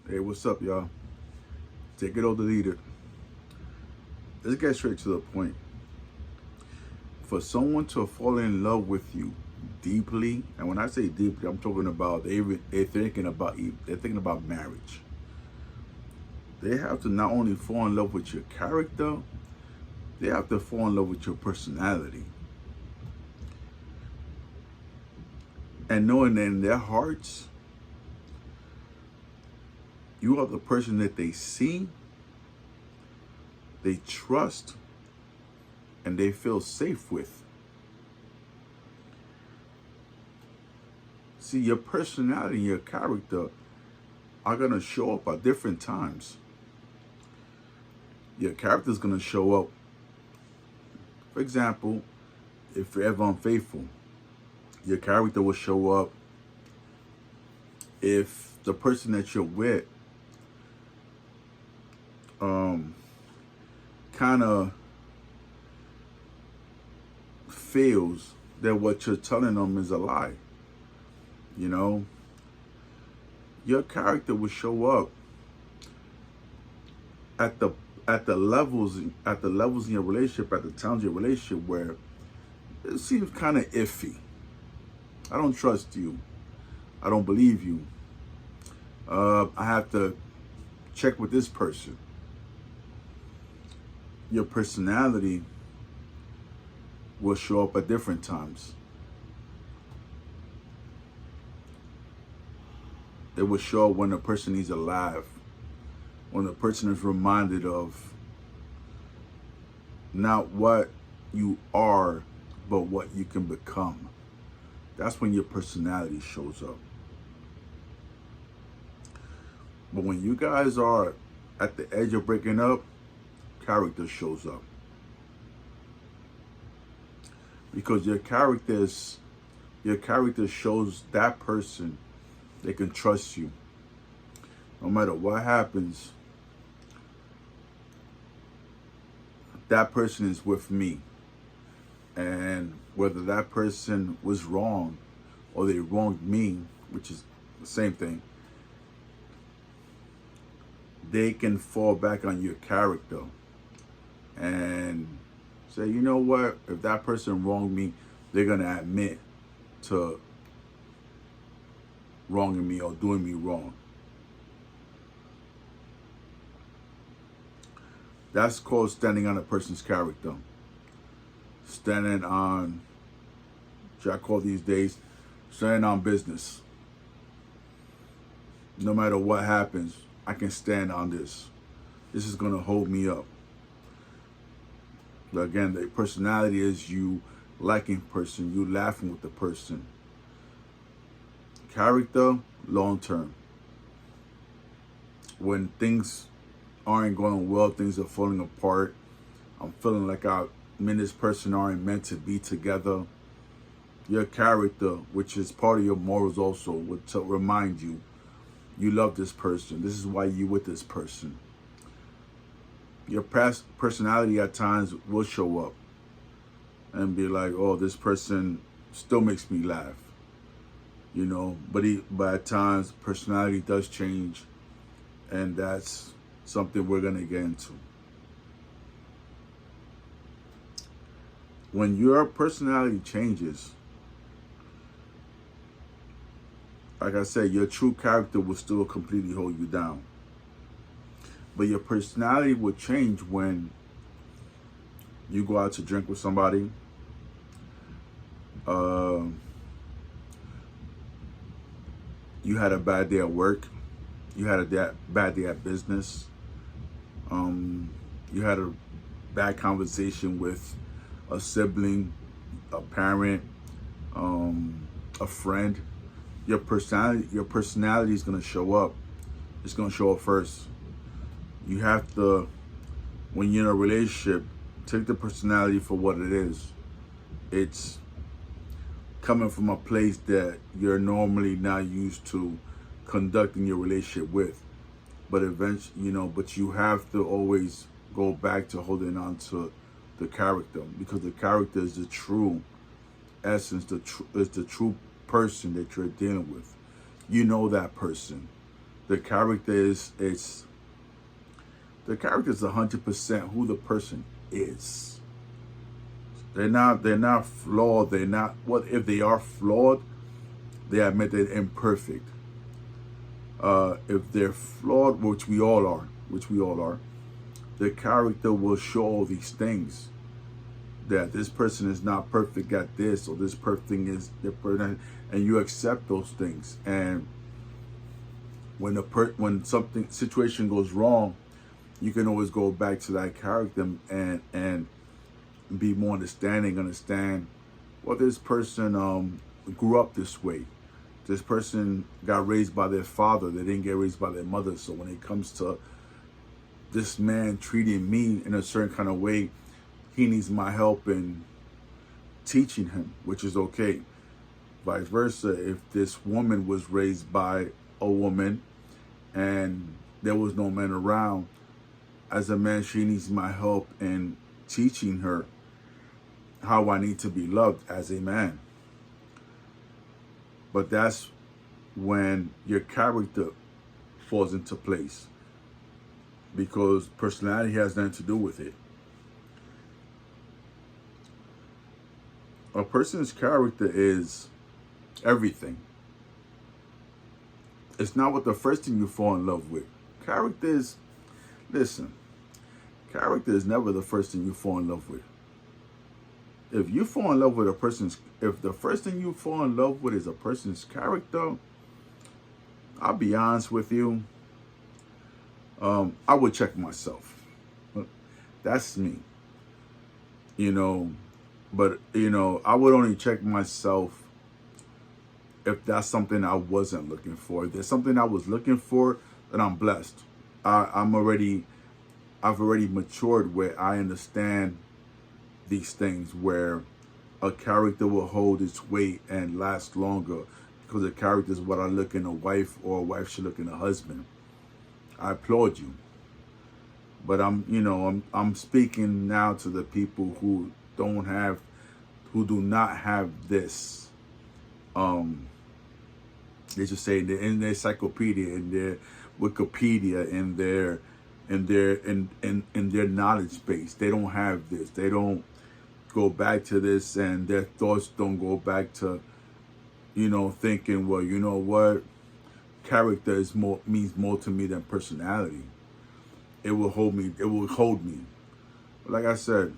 Hey, what's up, y'all? Take it or delete it. Let's get straight to the point. For someone to fall in love with you deeply, and when I say deeply, I'm talking about they're thinking about marriage. They have to not only fall in love with your character, they have to fall in love with your personality. And knowing that in their hearts, you are the person that they see, they trust, and they feel safe with. See, your personality and your character are going to show up at different times. Your character is going to show up, for example, if you're ever unfaithful. Your character will show up if the person that you're with kind of feels that what you're telling them is a lie. You know, your character will show up at the levels in your relationship, at the times in your relationship where it seems kind of iffy. I don't trust you. I don't believe you. I have to check with this person. Your personality will show up at different times. It will show up when the person is alive, when the person is reminded of not what you are, but what you can become. That's when your personality shows up. But when you guys are at the edge of breaking up, character shows up. Because your character shows that person they can trust you. No matter what happens, that person is with me. And whether that person was wrong or they wronged me, which is the same thing, they can fall back on your character and say, you know what, if that person wronged me, they're going to admit to wronging me or doing me wrong. That's called standing on a person's character. Standing on, which I call these days, standing on business. No matter what happens, I can stand on this. This is going to hold me up. But again, the personality is you liking person, you laughing with the person. Character, long term. When things aren't going well, things are falling apart, I'm feeling like me and this person aren't meant to be together. Your character, which is part of your morals also, would to remind you, you love this person. This is why you're with this person. Your past personality at times will show up and be like, oh, this person still makes me laugh. You know, but at times personality does change, and that's something we're gonna get into. When your personality changes, like I said, your true character will still completely hold you down. But your personality will change when you go out to drink with somebody. You had a bad day at work. You had a bad day at business. You had a bad conversation with a sibling, a parent, a friend. Your personality is going to show up. It's going to show up first. You have to, when you're in a relationship, take the personality for what it is. It's coming from a place that you're normally not used to conducting your relationship with. But eventually, but you have to always go back to holding on to the character, because the character is the true essence, is the true person that you're dealing with. You know that person. The character is the character is 100% who the person is. They're not flawed. They're not, what if they are flawed, they admit they're imperfect. If they're flawed, which we all are, the character will show all these things. That this person is not perfect at this, or this person is different, and you accept those things. And when when something situation goes wrong, you can always go back to that character and be more understand, well, this person grew up this way. This person got raised by their father. They didn't get raised by their mother. So when it comes to this man treating me in a certain kind of way, he needs my help in teaching him, which is okay. Vice versa, if this woman was raised by a woman and there was no man around, as a man, she needs my help in teaching her how I need to be loved as a man. But that's when your character falls into place, because personality has nothing to do with it. A person's character is everything. It's not what the first thing you fall in love with. Character is, listen, character is never the first thing you fall in love with. If you fall in love with a person's, if the first thing you fall in love with is a person's character, I'll be honest with you, I would check myself. That's me, you know. But, you know, I would only check myself if that's something I wasn't looking for. If there's something I was looking for, then I'm blessed. I've already matured where I understand these things, where a character will hold its weight and last longer, because a character is what I look in a wife, or a wife should look in a husband. I applaud you. But I'm speaking now to the people who do not have this. They just say in their encyclopedia, in their Wikipedia, in their knowledge base, they don't have this. They don't go back to this, and their thoughts don't go back to, thinking, well, you know what, character means more to me than personality. It will hold me. But like I said,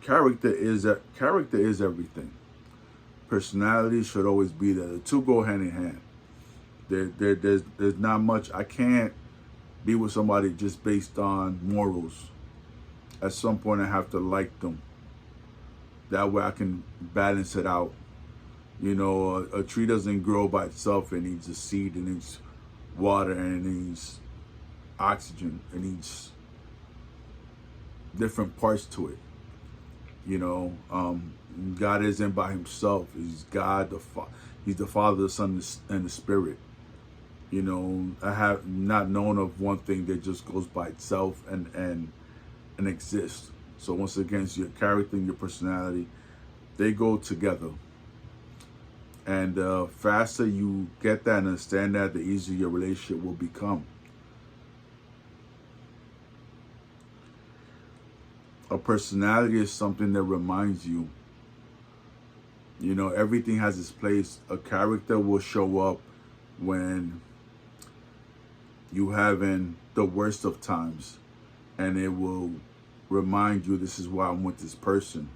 character is everything. Personality should always be there. The two go hand in hand. There's not much. I can't be with somebody just based on morals. At some point, I have to like them. That way, I can balance it out. A tree doesn't grow by itself. It needs a seed. It needs water, and it needs oxygen. It needs different parts to it. God isn't by himself. He's God, he's the Father, the Son, and the Spirit. I have not known of one thing that just goes by itself and exists. So once again, it's your character and your personality, they go together. And the faster you get that and understand that, the easier your relationship will become. A personality is something that reminds you, everything has its place. A character will show up when you having the worst of times, and it will remind you, this is why I'm with this person.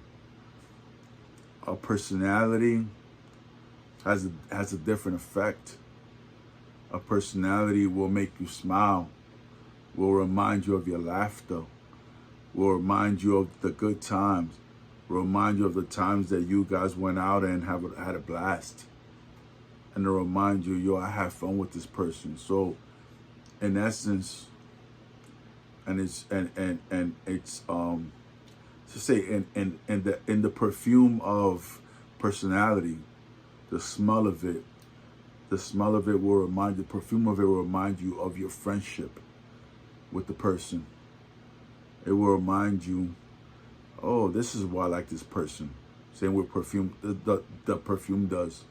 A personality has a different effect. A personality will make you smile, will remind you of your laughter, will remind you of the good times, will remind you of the times that you guys went out and had a blast, and to remind you, I had fun with this person. So, in essence, it's to say in the perfume of personality, the smell of it will remind you, the perfume of it will remind you of your friendship with the person. It will remind you, oh, this is why I like this person. Same with perfume, the perfume does.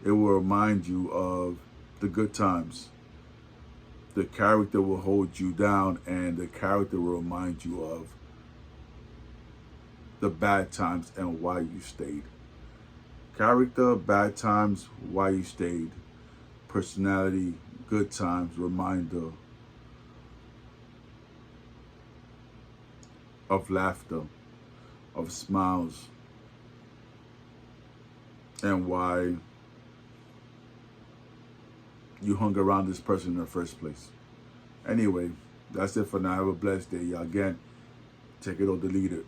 It will remind you of the good times. The character will hold you down, and the character will remind you of the bad times and why you stayed. Character, bad times, why you stayed. Personality, good times, reminder of laughter, of smiles, and why you hung around this person in the first place. Anyway, that's it for now. Have a blessed day. Y'all, again, take it or delete it.